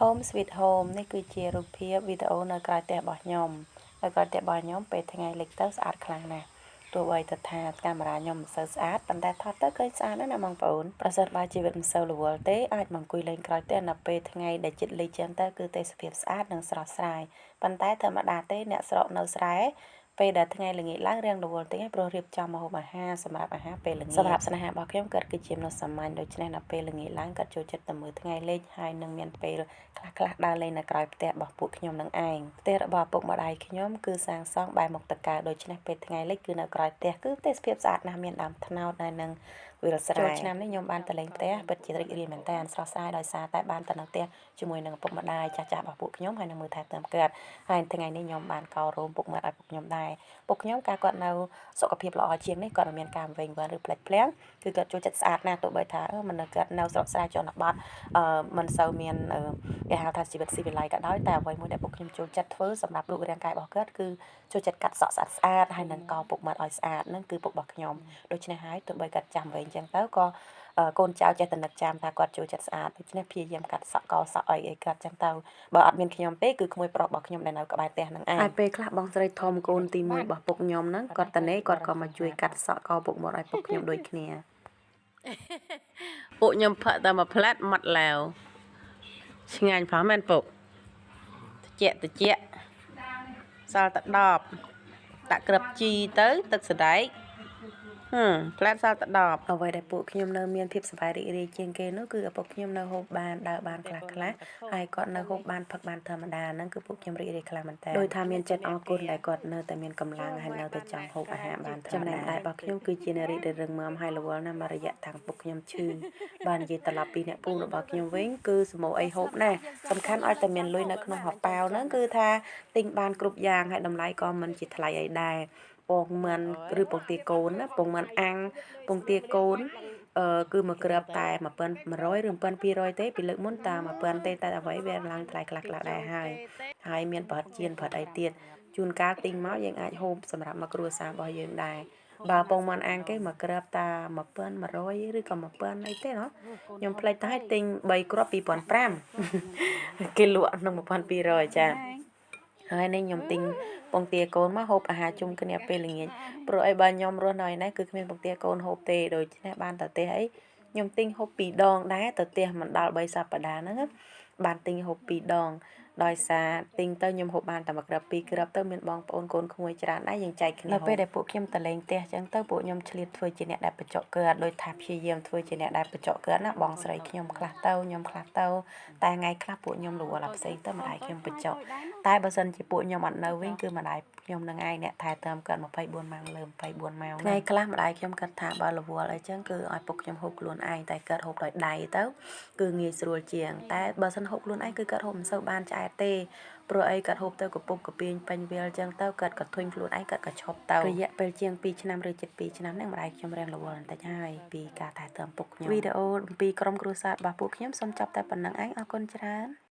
Home Sweet Home នេះគឺជារូបភាពវីដេអូនៅក្រៅផ្ទះរបស់ខ្ញុំនៅក្រៅផ្ទះរបស់ខ្ញុំពេលថ្ងៃលិចទៅស្អាតខ្លាំងណាស់ទោះបីថាកាមេរ៉ាខ្ញុំមិនសូវស្អាតប៉ុន្តែថតទៅឃើញស្អាតណាស់ណាបងប្អូនប្រសិនបើជីវិតមិនសូវរវល់ទេអាចមកអង្គុយលេងក្រៅផ្ទះនៅពេលថ្ងៃដែលជិតលិចចឹងទៅគឺទេសភាពស្អាតនិងស្រស់ស្រាយប៉ុន្តែធម្មតាទេអ្នកស្រុកនៅស្រែពេលដែលថ្ងៃល្ងាចឡើងរៀងរវល់តិចព្រោះរៀបចំម្ហូបអាហារសម្រាប់អាហារពេលល្ងាចសម្រាប់ស្នេហារបស់ខ្ញុំគាត់គឺជាមនុស្សសាមញ្ញដូច្នេះនៅពេលល្ងាចឡើងគាត់ចូលចិត្តទៅមើលថ្ងៃលិចហើយនឹងមានពេលខ្លះដើរលេងនៅក្រៅផ្ទះរបស់ពួកខ្ញុំនឹងឯងផ្ទះរបស់ពុកម្ដាយខ្ញុំគឺសាងសង់បែរមុខទៅកើតដូច្នេះពេលថ្ងៃលិចគឺនៅក្រៅផ្ទះគឺទេសភាពស្អាតណាស់មានដើមត្នោតហើយនឹងវាលស្រែចូលឆ្នាំនេះខ្ញុំបានទៅលេងផ្ទះពិតជារីករាយមែនតើស្រស់ស្រាយដោយសារតែបានទៅនៅផ្ទះជាមួយនឹងឪពុកម្ដាយចាស់ៗរបស់ពួកខ្ញុំហើយនឹងមើលថែទាំគាត់ហើយថ្ងៃនេះខ្ញុំបានកោររោមពុកម៉ែឲ្យពុកខ្ញុំដែរពុកខ្ញុំការគាត់នៅសុខភាពល្អជាងនេះគាត់មិនមានការវែងវែងឬផ្លិចផ្លាំងគឺគាត់ចូលចិត្តស្អាតណាស់ទោះបីថាមិននៅគាត់នៅស្រុកស្រែជនបទមិនសូវមានគេហៅថាជីវិតស៊ីវិល័យក៏ដោយតែអ្វីមួយដែលពុកខ្ញុំចូលចិត្តធ្វើសម្រាប់រូបរាងកាយរបស់គាត់គឺចូលចិត្តកាត់សក់ស្អាតហើយនឹងកោរពុកម៉ែឲ្យស្អាតហ្នឹងគឺពុករបស់ខ្ញុំដូច្នេះហើយទោះបីគាត់ចាំវែងចឹងទៅក៏កូនចៅចេះតែនឹកចាំថាគាត់ចូលចិត្តស្អាតដូច្នេះព្យាយាមកាត់សក់កោរសក់អីគាត់ចឹងទៅបើអត់មានខ្ញុំទេគឺក្មួយប្រុសរបស់ខ្ញុំដែលនៅក្បែរផ្ទះហ្នឹងឯងហើយពេលខ្លះបងស្រីធំកូនទី1របស់ពុកខ្ញុំហ្នឹងគាត់តនេគាត់ក៏មកជួយកាត់សក់កោរពុកមាត់ឲ្យពុកខ្ញុំដូចគ្នាពួកខ្ញុំផឹកតែមួយផ្លែតម៉ាត់ឡាវឆ្ងាញ់ផងមែនពុកតិចសល់តែ10ដាក់ក្របជីទៅទឹកសណ្ដែកផ្លែតសល់តែ10អ្វីដែលពួកខ្ញុំនៅមានភាពសប្បាយរីករាយជាងគេនោះគឺឪពុកខ្ញុំនៅហូបបានដើរបានខ្លះហើយគាត់នៅហូបបានផឹកបានធម្មតាហ្នឹងគឺពួកខ្ញុំរីករាយខ្លាំងមែនតើដោយថាមានចិត្តអរគុណដែលគាត់នៅតែមានកម្លាំងហើយនៅតែចង់ហូបអាហារបានធម្មតាចំណែកឯរបស់ខ្ញុំគឺជានារីដែលរឹងមាំហើយរវល់ណាស់មួយរយៈតាំងពុកខ្ញុំឈឺបាននិយាយត្រឡប់ពីអ្នកពូរបស់ខ្ញុំវិញគឺសមោអីហូបណាស់សំខាន់ឲ្យតែមានលុយនៅក្នុងហោប៉ៅហ្នឹងគឺថាទិញបានគ្រប់យ៉ាងហើយតម្លៃក៏មិនជាថ្លៃអីដែរពងមិនឬពងទាកូនណាពងមិនអាំងពងទាកូនគឺមួយគ្រាប់តែ1100ឬ1200ទេពីលើកមុនតាម1000ទេតែអ្វីវាឡើងថ្លៃខ្លះដែរហើយមានប្រហិតជៀនប្រហិតអីទៀតជួនកាលទិញមកយើងអាចហូបសម្រាប់មួយគ្រួសាររបស់យើងដែរបើពងមាន់អាំងគេមួយគ្រាប់តា1100ឬក៏1000អីទេណាខ្ញុំភ្លេចតែឲ្យទិញ3គ្រាប់2500គេលក់ក្នុង1200ចាហើយនេះខ្ញុំទិញពងទាកូនមកហូបអាហារជុំគ្នាពេលល្ងាចព្រោះអីបើខ្ញុំរស់នៅឯនេះគឺគ្មានពងទាកូនហូបទេដូច្នេះបានទៅទេអីខ្ញុំទិញហូប2ដងដែរទៅទេមិនដល់3សប្តាហ៍ហ្នឹងបានទិញហូប2ដងដោយសារទិញទៅខ្ញុំហូបបានតែមួយគ្រាប់2គ្រាប់ទៅមានបងប្អូនកូនក្មួយច្រើនដែរយើងចែកគ្នានៅពេលដែលពួកខ្ញុំទៅលេងផ្ទះអញ្ចឹងទៅពួកខ្ញុំឆ្លៀតធ្វើជាអ្នកដែលបញ្ចុកគាត់ដោយថាព្យាយាមធ្វើជាអ្នកដែលបញ្ចុកគាត់ណាបងស្រីខ្ញុំខ្លះទៅខ្ញុំខ្លះទៅតែថ្ងៃខ្លះពួកខ្ញុំរវល់ផ្សេងទៅម្ដាយខ្ញុំបញ្ចុកតែបើសិនជាពួកខ្ញុំអត់នៅវិញគឺម្ដាយខ្ញុំនឹងឯងអ្នកថែទាំគាត់24ម៉ោងលើ24ម៉ោងថ្ងៃខ្លះម្ដាយខ្ញុំគាត់ថាបើរវល់អីចឹងគឺឲ្យពុកខ្ញុំហូបខ្លួនឯងតែគាត់ហូបដោយដៃទៅគឺងាយស្រួលជាងតែបើសិនហូបខ្លួនឯងគឺគាត់ហូបមិនសូវបានឆ្អែតទេព្រោះអីគាត់ហូបទៅកពុបកពាញពេញវាលចឹងទៅគាត់ក៏ធុញខ្លួនឯងគាត់ក៏ឈប់ទៅរយៈពេលជាង2ឆ្នាំឬជិត2ឆ្នាំហ្នឹងម្ដាយខ្ញុំរៀងរវល់បន្តិចហើយពីការថែទាំពុកខ្ញុំវីដេអូអំពីក្រុមគ្រួសាររបស់ពួកខ្ញុំសូមចប់តែប៉ុណ្្នឹងឯងអរគុណច្រើន